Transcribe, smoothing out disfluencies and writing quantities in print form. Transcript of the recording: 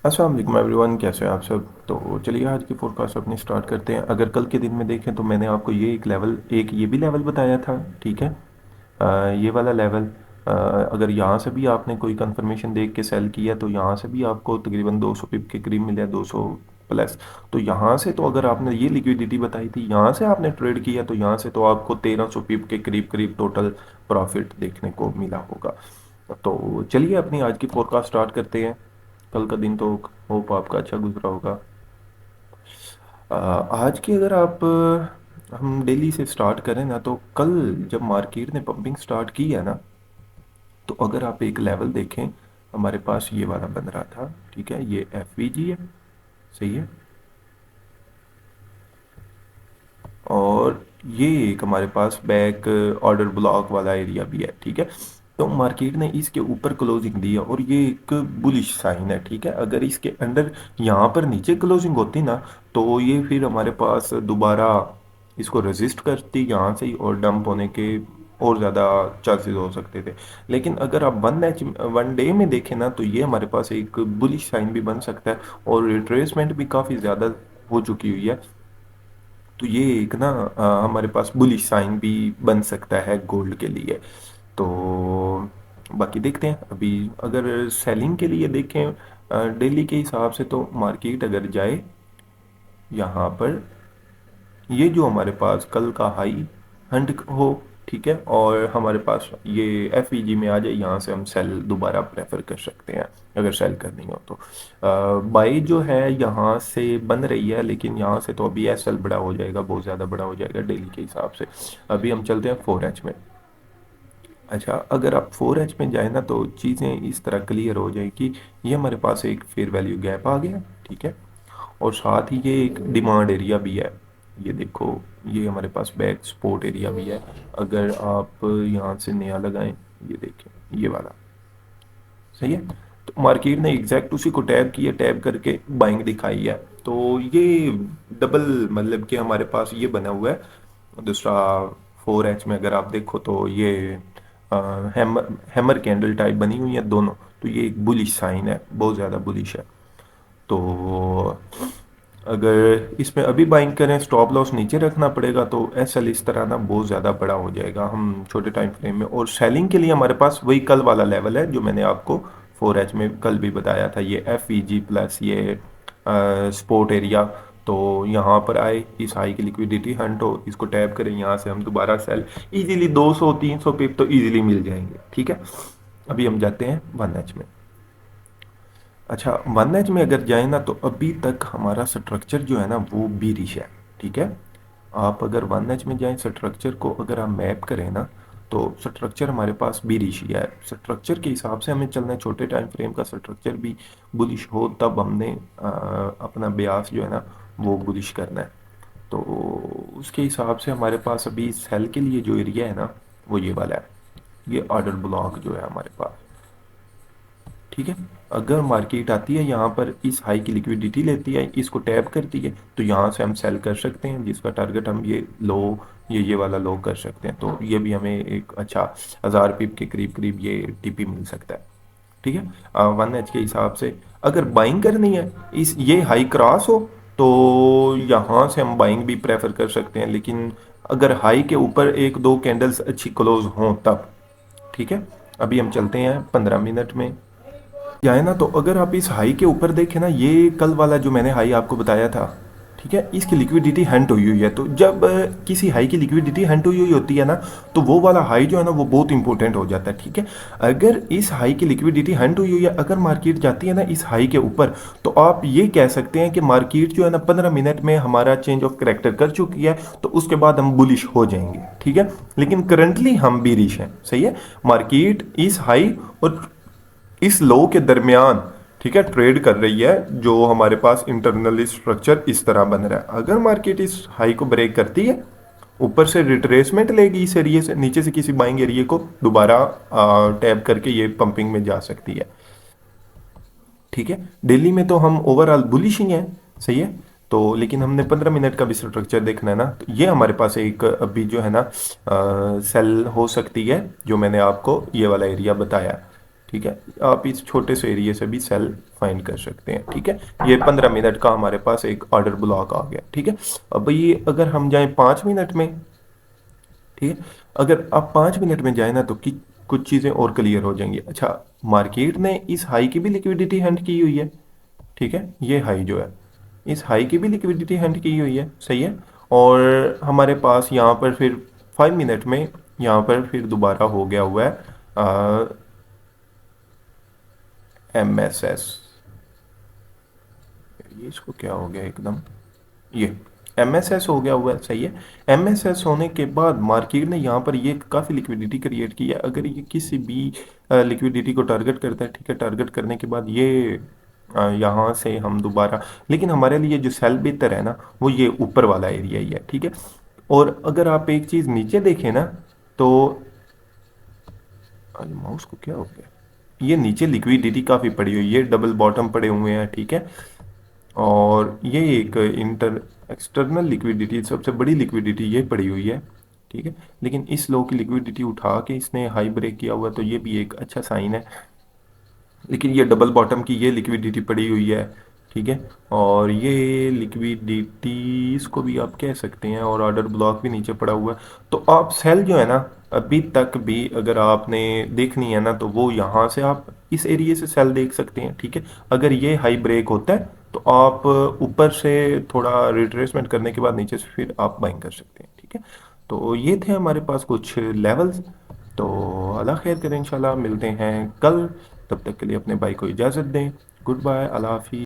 अस्सलाम वालेकुम एवरीवन, कैसे हैं आप सब। तो चलिए आज की फोरकास्ट अपनी स्टार्ट करते हैं। अगर कल के दिन में देखें तो मैंने आपको ये एक लेवल, एक ये भी लेवल बताया था, ठीक है। ये वाला लेवल, अगर यहाँ से भी आपने कोई कंफर्मेशन देख के सेल किया तो यहाँ से भी आपको तकरीबन 200 पिप के करीब मिले, 200 प्लस। तो यहाँ से तो अगर आपने ये लिक्विडिटी बताई थी, यहाँ से आपने ट्रेड किया तो यहाँ से तो आपको 1300 पिप के करीब करीब टोटल प्रॉफिट देखने को मिला होगा। तो चलिए अपनी आज की फोरकास्ट स्टार्ट करते हैं। कल का दिन तो होप आपका अच्छा गुजरा होगा। आज की अगर आप हम डेली से स्टार्ट करें ना, तो कल जब मार्केट ने पंपिंग स्टार्ट की है ना, तो अगर आप एक लेवल देखें, हमारे पास ये वाला बन रहा था, ठीक है। ये एफ है, सही है। और ये एक हमारे पास बैक ऑर्डर ब्लॉक वाला एरिया भी है, ठीक है। तो मार्केट ने इसके ऊपर क्लोजिंग दी है और ये एक बुलिश साइन है, ठीक है। अगर इसके अंडर यहाँ पर नीचे क्लोजिंग होती ना, तो ये फिर हमारे पास दोबारा इसको रेजिस्ट करती यहाँ से ही और डंप होने के और ज़्यादा चांसेस हो सकते थे। लेकिन अगर आप वन डे में देखें ना, तो ये हमारे पास एक बुलिश साइन भी बन सकता है और रिट्रेसमेंट भी काफ़ी ज़्यादा हो चुकी हुई है। तो ये एक ना हमारे पास बुलिश साइन भी बन सकता है गोल्ड के लिए। तो बाकी देखते हैं अभी। अगर सेलिंग के लिए देखें डेली के हिसाब से, तो मार्केट अगर जाए यहाँ पर, ये जो हमारे पास कल का हाई हंट हो, ठीक है, और हमारे पास ये एफ में आ जाए, यहाँ से हम सेल दोबारा प्रेफर कर सकते हैं अगर सेल करनी हो तो। बाई जो है यहाँ से बन रही है, लेकिन यहाँ से तो अभी एस एल बड़ा हो जाएगा, बहुत ज़्यादा बड़ा हो जाएगा डेली के हिसाब से। अभी हम चलते हैं 4H में। अच्छा, अगर आप 4H में जाए ना, तो चीज़ें इस तरह क्लियर हो जाएगी। ये हमारे पास एक फेयर वैल्यू गैप आ गया, ठीक है। और साथ ही ये एक डिमांड एरिया भी है। ये देखो, ये हमारे पास बैक सपोर्ट एरिया भी है। अगर आप यहाँ से नया लगाएं, ये देखें ये वाला, सही है। तो मार्केट ने एग्जैक्ट उसी को टैब किया, टैब करके बाइंग दिखाई है। तो ये डबल, मतलब कि हमारे पास ये बना हुआ है दूसरा। 4H में अगर आप देखो तो ये हैमर हैमर कैंडल टाइप बनी हुई है दोनों। तो ये एक बुलिश साइन है, बहुत ज़्यादा बुलिश है। तो अगर इसमें अभी बाइंग करें, स्टॉप लॉस नीचे रखना पड़ेगा, तो एसएल इस तरह ना बहुत ज़्यादा बड़ा हो जाएगा हम छोटे टाइम फ्रेम में। और सेलिंग के लिए हमारे पास वही कल वाला लेवल है जो मैंने आपको 4H में कल भी बताया था, ये एफ ई जी प्लस ये स्पोर्ट एरिया। तो यहाँ पर आए, इस हाई की लिक्विडिटी हंट हो, इसको टैप करें, यहाँ से हम दोबारा सेल इजीली 200-300 पिप तो इजीली मिल जाएंगे, ठीक है। अभी हम जाते हैं 1H में। अच्छा, 1H में अगर जाए ना, तो अभी तक हमारा स्ट्रक्चर जो है ना वो बीरिश है, ठीक है। आप अगर 1H में जाएं, स्ट्रक्चर को अगर आप मैप करें ना, तो स्ट्रक्चर हमारे पास बीरिश ही है। स्ट्रक्चर के हिसाब से हमें चलना है, छोटे टाइम फ्रेम का स्ट्रक्चर भी बुलिश हो तब हमने अपना ब्यास जो है ना वो बुलिश करना है। तो उसके हिसाब से हमारे पास अभी सेल के लिए जो एरिया है ना, वो ये वाला है। ये ऑर्डर ब्लॉक जो है हमारे पास, ठीक है। अगर मार्केट आती है यहाँ पर, इस हाई की लिक्विडिटी लेती है, इसको टैप करती है, तो यहाँ से हम सेल कर सकते हैं, जिसका टारगेट हम ये लो, ये वाला लो कर सकते हैं। तो ये भी हमें एक अच्छा 1000 पिप के करीब करीब ये टीपी मिल सकता है, ठीक है। 1H के हिसाब से अगर बाइंग करनी है, इस ये हाई क्रॉस हो, तो यहाँ से हम बाइंग भी प्रेफर कर सकते हैं। लेकिन अगर हाई के ऊपर एक दो कैंडल्स अच्छी क्लोज हों तब, ठीक है। अभी हम चलते हैं 15 मिनट में जाए ना, तो अगर आप इस हाई के ऊपर देखें ना, ये कल वाला जो मैंने हाई आपको बताया था, ठीक है, इसकी लिक्विडिटी हंट हुई हुई है। तो जब किसी हाई की लिक्विडिटी हंट हुई हुई होती है ना, तो वो वाला हाई जो है ना वो बहुत इंपॉर्टेंट हो जाता है, ठीक है। अगर इस हाई की लिक्विडिटी हंट हुई हुई है, अगर मार्केट जाती है ना इस हाई के ऊपर, तो आप ये कह सकते हैं कि मार्केट जो है ना 15 मिनट में हमारा चेंज ऑफ करेक्टर कर चुकी है, तो उसके बाद हम बुलिश हो जाएंगे, ठीक है। लेकिन करंटली हम बीरिश हैं, सही है। मार्केट इस हाई और इस लो के दरमियान, ठीक है, ट्रेड कर रही है, जो हमारे पास इंटरनली स्ट्रक्चर इस तरह बन रहा है। अगर मार्केट इस हाई को ब्रेक करती है, ऊपर से रिट्रेसमेंट लेगी इस एरिए से, नीचे से किसी बाइंग एरिए को दोबारा टैप करके ये पंपिंग में जा सकती है, ठीक है। दिल्ली में तो हम ओवरऑल बुलिश ही हैं, सही है। तो लेकिन हमने 15 मिनट का भी स्ट्रक्चर देखना है ना, तो ये हमारे पास एक अभी जो है ना सेल हो सकती है, जो मैंने आपको ये वाला एरिया बताया, ठीक है, आप इस छोटे से एरिया से भी सेल फाइंड कर सकते हैं। ठीक है, ये 15 मिनट का हमारे पास एक ऑर्डर ब्लॉक आ गया। ठीक है, अब ये अगर हम जाएं 5 मिनट में, ठीक है, अगर आप 5 मिनट में जाए ना तो कि कुछ चीज़ें और क्लियर हो जाएंगी। अच्छा, मार्केट ने इस हाई की भी लिक्विडिटी हैंड की हुई है। ठीक है, ये हाई जो है, इस हाई की भी लिक्विडिटी हैंड की हुई है, सही है। और हमारे पास यहाँ पर फिर 5 मिनट में यहाँ पर फिर दोबारा हो गया हुआ है MSS। ये इसको क्या हो गया एकदम, ये MSS हो गया हुआ है, सही है। MSS होने के बाद मार्केट ने यहाँ पर ये काफ़ी लिक्विडिटी क्रिएट की है। अगर ये किसी भी लिक्विडिटी को टारगेट करता है, ठीक है, टारगेट करने के बाद ये यहाँ से हम दोबारा, लेकिन हमारे लिए जो सेल बेहतर है ना वो ये ऊपर वाला एरिया ही है। ठीक है, और अगर आप एक चीज़ नीचे देखें ना तो माउस को क्या हो गया, ये नीचे लिक्विडिटी काफ़ी पड़ी हुई है, डबल बॉटम पड़े हुए हैं। ठीक है, और ये एक एक्सटर्नल लिक्विडिटी, सबसे बड़ी लिक्विडिटी ये पड़ी हुई है। ठीक है, लेकिन इस लो की लिक्विडिटी उठा के इसने हाई ब्रेक किया हुआ है, तो ये भी एक अच्छा साइन है। लेकिन ये डबल बॉटम की ये लिक्विडिटी पड़ी हुई है। ठीक है, और ये लिक्विडिटी इसको भी आप कह सकते हैं, और ऑर्डर ब्लॉक भी नीचे पड़ा हुआ है। तो आप सेल जो है ना, अभी तक भी अगर आपने देखनी है ना तो वो यहाँ से आप इस एरिया से सेल देख सकते हैं। ठीक है, अगर ये हाई ब्रेक होता है तो आप ऊपर से थोड़ा रिट्रेसमेंट करने के बाद नीचे से फिर आप बाइंग कर सकते हैं। ठीक है, तो ये थे हमारे पास कुछ लेवल्स। तो अल्लाह खैर करें, इंशाल्लाह मिलते हैं कल। तब तक के लिए अपने भाई को इजाज़त दें। गुड बाय, अल्लाह हाफिज़।